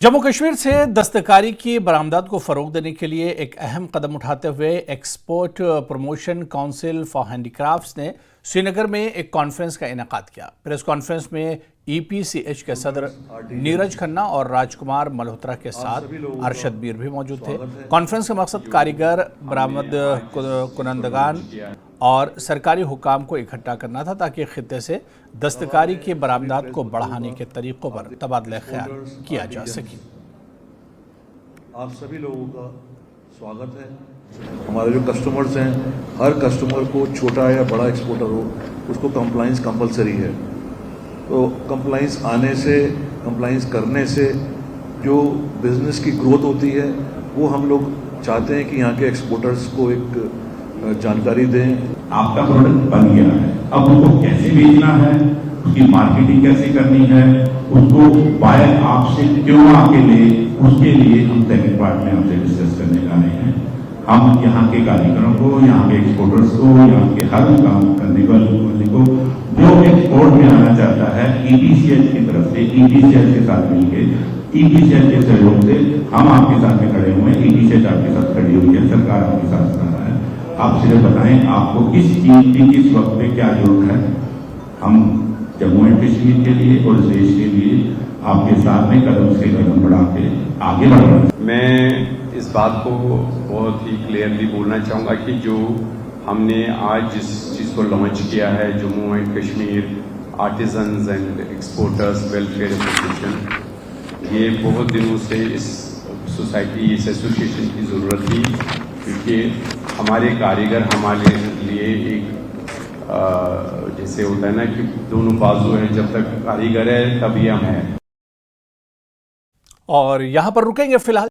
जम्मू कश्मीर से दस्तकारी की बरामदात को फ़रोग देने के लिए एक अहम कदम उठाते हुए export promotion council for handicrafts ने श्रीनगर में एक कॉन्फ्रेंस का इनेकाद किया। प्रेस कॉन्फ्रेंस में EPCH के सदर नीरज खन्ना और राजकुमार मल्होत्रा के साथ अरशद मीर भी मौजूद थे। कॉन्फ्रेंस का मकसद कारीगर, बरामद कुनंदगान और सरकारी हुकाम को इकट्ठा करना था ताकि खित्ते से दस्तकारी की बरामदात को बढ़ाने के तरीक़ों पर तबादला ख्याल किया जा सके। आप सभी लोगों का स्वागत है। हमारे जो कस्टमर्स हैं, हर कस्टमर को छोटा या बड़ा एक्सपोर्टर हो, उसको कंप्लाइंस कंपलसरी है। तो कंप्लाइंस आने से, कंप्लाइंस करने से जो बिजनेस की ग्रोथ होती है, वो हम लोग चाहते हैं कि यहाँ के एक्सपोर्टर्स को एक जानकारी दें। आपका प्रोडक्ट बन गया है, अब उसको कैसे बेचना है, उसकी मार्केटिंग कैसे करनी है, उसको बायर आपसे क्यों आके ले, उसके लिए हम सेकंड पार्ट में आपसे डिस्कस करने जा रहे हैं। हम यहाँ के कारीगरों को, यहाँ के एक्सपोर्टर्स को, यहाँ के हर काम करने वाले को जो एक्सपोर्ट में आना चाहता है, EPCH की तरफ से, EPCH के साथ मिलकर, EPCH के सहयोग से हम आपके साथ में खड़े हुए हैं। EPCH आपके साथ खड़ी हुई है, सरकार आपके साथ खड़ा है। आप सिर्फ बताएं आपको किस चीज की किस वक्त पे क्या जरूरत है। हम जम्मू एंड कश्मीर के लिए और देश के लिए आपके साथ में कदम से कदम बढ़ा के आगे बढ़ रहे हैं। मैं इस बात को बहुत ही क्लियरली बोलना चाहूँगा कि जो हमने आज जिस चीज़ को लॉन्च किया है, Jammu and Kashmir artisans and exporters welfare association, ये बहुत दिनों से इस सोसाइटी, इस एसोसिएशन की ज़रूरत थी, क्योंकि हमारे कारीगर हमारे लिए एक जैसे होता है ना कि दोनों बाजू है, जब तक कारीगर है तभी हम हैं। और यहाँ पर रुकेंगे फिलहाल।